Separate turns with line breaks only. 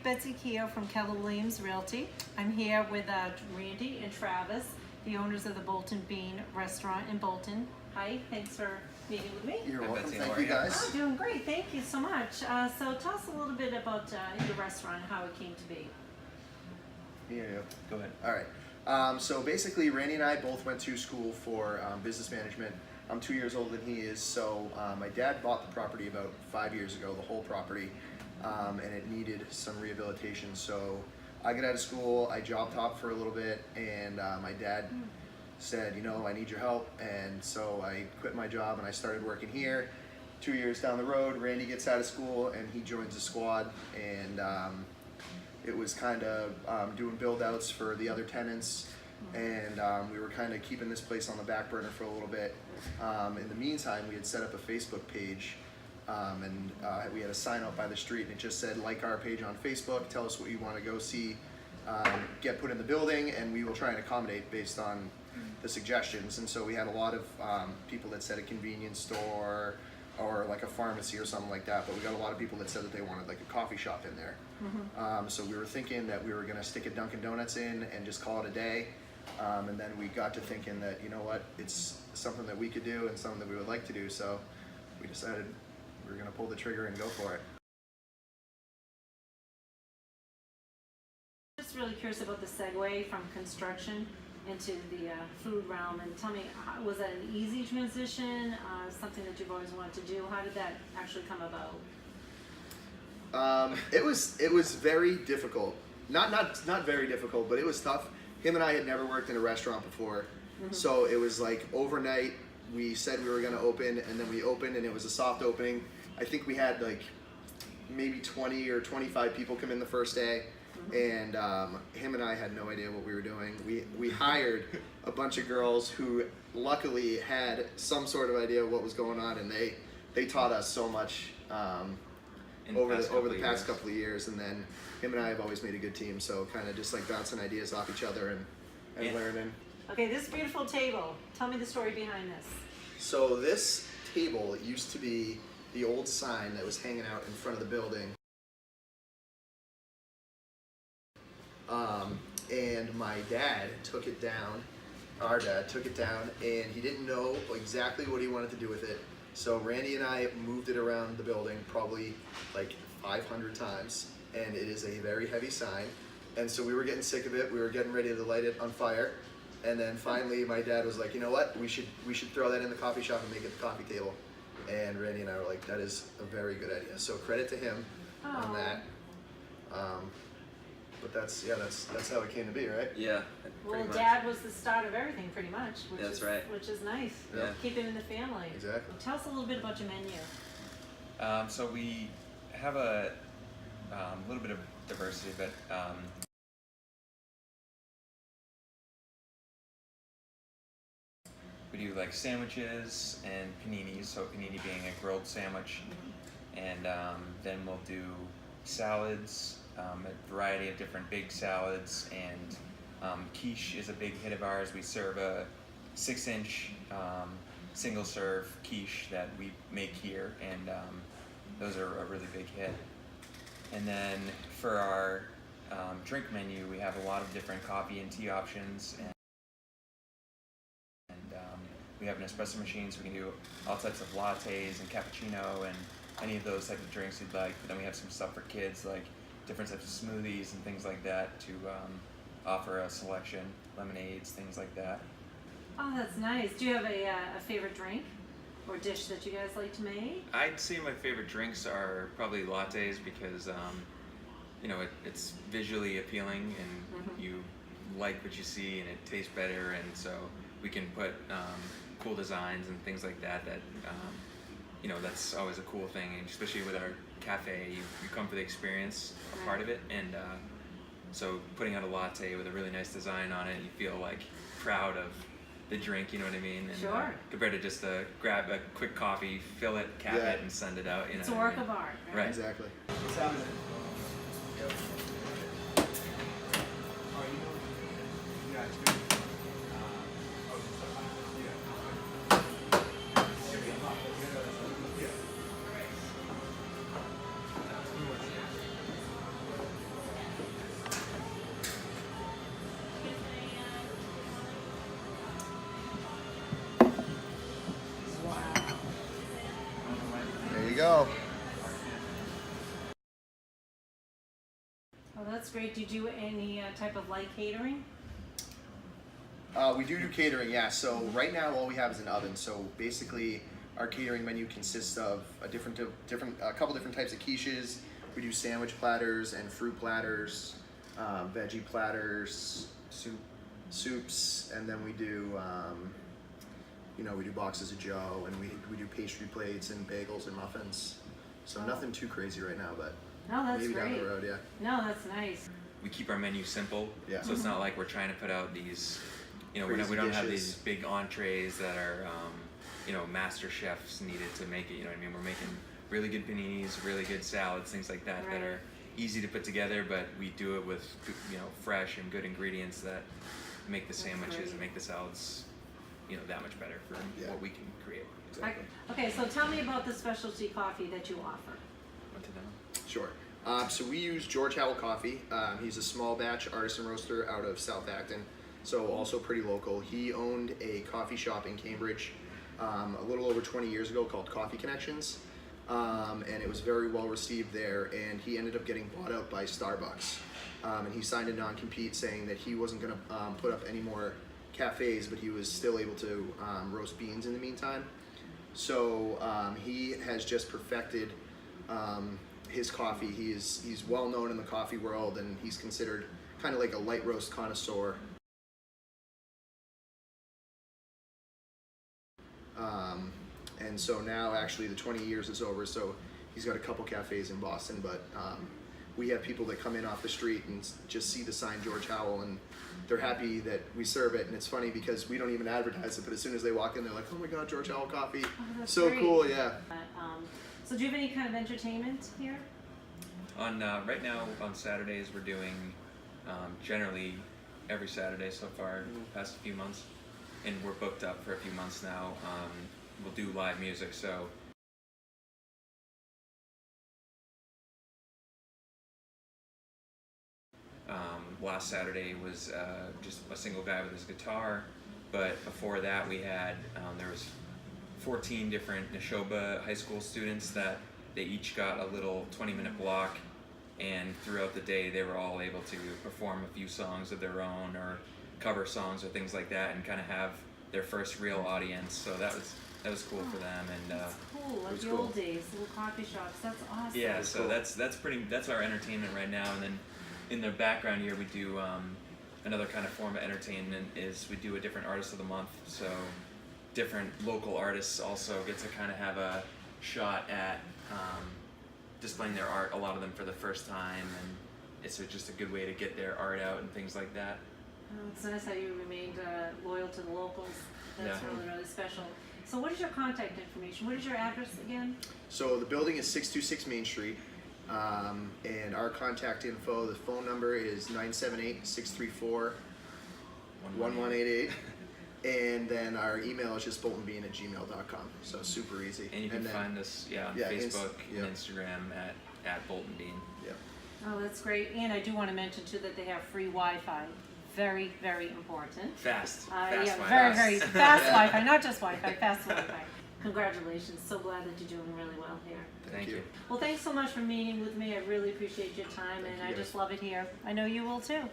Betsy Kehoe from Keller Realty. I'm here with Randy and Travis, the owners of the Bolton Bean restaurant in Bolton. Hi, thanks for meeting with me.
You're welcome.
Betsy,
Thank you guys.
Oh, doing great. Thank you so much. So tell us a little bit about your restaurant and how it came to be.
Yeah.
Go ahead.
All right. So basically, Randy and I both went to school for business management. I'm 2 years older than he is. So my dad bought the property about 5 years ago, the whole property, and it needed some rehabilitation. So I got out of school, I job hopped for a little bit, and my dad said, you know, I need your help. And so I quit my job and I started working here. 2 years down the road, Randy gets out of school and he joins the squad. And it was kind of doing build outs for the other tenants. And we were kind of keeping this place on the back burner for a little bit. In the meantime, we had set up a Facebook page, and we had a sign out by the street, and it just said, like our page on Facebook, tell us what you want to go see, get put in the building, and we will try and accommodate based on the suggestions. And so we had a lot of people that said a convenience store or like a pharmacy or something like that, but we got a lot of people that said that they wanted like a coffee shop in there. So we were thinking that we were going to stick a Dunkin' Donuts in and just call it a day. And then we got to thinking that, you know what, it's something that we could do and something that we would like to do, so we decided we were going to pull the trigger and go for it.
Just really curious about the segue from construction into the food realm, and tell me, was that an easy transition, something that you've always wanted to do? How did that actually come about?
It was very difficult. Not very difficult, but it was tough. Him and I had never worked in a restaurant before, so it was like overnight we said we were going to open, and then we opened, and it was a soft opening. I think we had like maybe 20 or 25 people come in the first day, and him and I had no idea what we were doing. We hired a bunch of girls who luckily had some sort of idea of what was going on, and they taught us so much over the past couple of years. And then him and I have always made a good team, so kind of just like bouncing ideas off each other and learning.
Okay, this beautiful table, tell me the story behind this.
So this table used to be the old sign that was hanging out in front of the building. And my dad took it down, our dad took it down, and he didn't know exactly what he wanted to do with it. So Randy and I moved it around the building probably like 500 times, and it is a very heavy sign. And so we were getting sick of it. We were getting ready to light it on fire. And then finally my dad was like, you know what, we should throw that in the coffee shop and make it the coffee table. And Randy and I were like, that is a very good idea. So credit to him on that. But that's how it came to be, right?
Yeah.
Well, Dad was the start of everything, pretty much. Which is nice.
Yeah.
Keep it in the family.
Exactly.
Tell us a little bit about your menu.
So we have a little bit of diversity, but we do like sandwiches and paninis. So panini being a grilled sandwich, and then we'll do salads. A variety of different big salads, and quiche is a big hit of ours. We serve a 6-inch single serve quiche that we make here, and those are a really big hit. And then for our drink menu, we have a lot of different coffee and tea options, and we have an espresso machine, so we can do all types of lattes and cappuccino and any of those types of drinks you'd like. But then we have some stuff for kids, like different types of smoothies and things like that to offer a selection, lemonades, things like that.
Oh, that's nice. Do you have a favorite drink or dish that you guys like to make?
I'd say my favorite drinks are probably lattes because, you know, it's visually appealing and you like what you see and it tastes better, and so we can put cool designs and things like that you know, that's always a cool thing, and especially with our cafe, you come for the experience, a part of it, and so putting out a latte with a really nice design on it, you feel like proud of the drink, you know what I mean? And,
sure.
Compared to just grab a quick coffee, fill it, cap it, and send it out. You
It's
know
a work of art, right?
Exactly. go.
Oh, that's great. Do you do any type of light catering?
We do catering, yeah. So right now all we have is an oven. So basically our catering menu consists of a couple different types of quiches. We do sandwich platters and fruit platters, veggie platters, soups, and then we do, we do boxes of Joe, and we do pastry plates and bagels and muffins. So nothing too crazy right now, but
No, that's
maybe
great.
down the road, yeah.
No, that's nice.
We keep our menu simple,
Yeah.
so it's not like we're trying to put out these, we don't have these big entrees that are, master chefs needed to make it. You know what I mean? We're making really good paninis, really good salads, things like that that are easy to put together, but we do it with fresh and good ingredients that make the sandwiches and make the salads that much better for what we can create.
Exactly.
Okay, so tell me about the specialty coffee that you offer.
Want to know?
Sure. So we use George Howell coffee. He's a small batch artisan roaster out of South Acton, so also pretty local. He owned a coffee shop in Cambridge a little over 20 years ago called Coffee Connections, and it was very well received there, and he ended up getting bought out by Starbucks. And he signed a non-compete saying that he wasn't going to put up any more cafes, but he was still able to roast beans in the meantime. So he has just perfected his coffee. He's well known in the coffee world, and he's considered kind of like a light roast connoisseur. And so now actually the 20 years is over, so he's got a couple cafes in Boston, but we have people that come in off the street and just see the sign George Howell, and they're happy that we serve it. And it's funny because we don't even advertise it, but as soon as they walk in, they're like, oh my God, George Howell coffee.
That's
So
great.
cool, yeah.
So do you have any kind of entertainment here?
On right now on Saturdays we're doing generally every Saturday so far past a few months, and we're booked up for a few months now. We'll do live music, so last Saturday was just a single guy with his guitar, but before that we had there was 14 different Neshoba high school students that they each got a little 20-minute block, and throughout the day they were all able to perform a few songs of their own or cover songs or things like that, and kind of have their first real audience. So that was cool for them. And
That's cool, like the
cool.
old days, little coffee shops. That's awesome.
yeah, so
cool.
that's our entertainment right now. And then in the background here we do another kind of form of entertainment is we do a different artist of the month. So different local artists also get to kind of have a shot at displaying their art, a lot of them for the first time, and it's just a good way to get their art out and things like that.
Oh, it's nice how you remained loyal to the locals. That's
Yeah.
really, really special. So what is your contact information? What is your address again?
So the building is 626 Main Street, and our contact info, the phone number is 978-634-1188. And then our email is just boltonbean@gmail.com. So super easy.
And you can
then,
find us on
yeah,
Facebook
yeah.
and Instagram at Bolton Bean.
Yeah.
Oh, that's great. And I do want to mention too that they have free Wi-Fi. Very, very important.
Fast
Yeah,
Wi-Fi.
very, very fast Wi-Fi, not just Wi-Fi, fast Wi-Fi. Congratulations. So glad that you're doing really well here.
Thank you.
Well, thanks so much for meeting with me. I really appreciate your time,
Thank
and
you,
I
guys.
just love it here. I know you will too.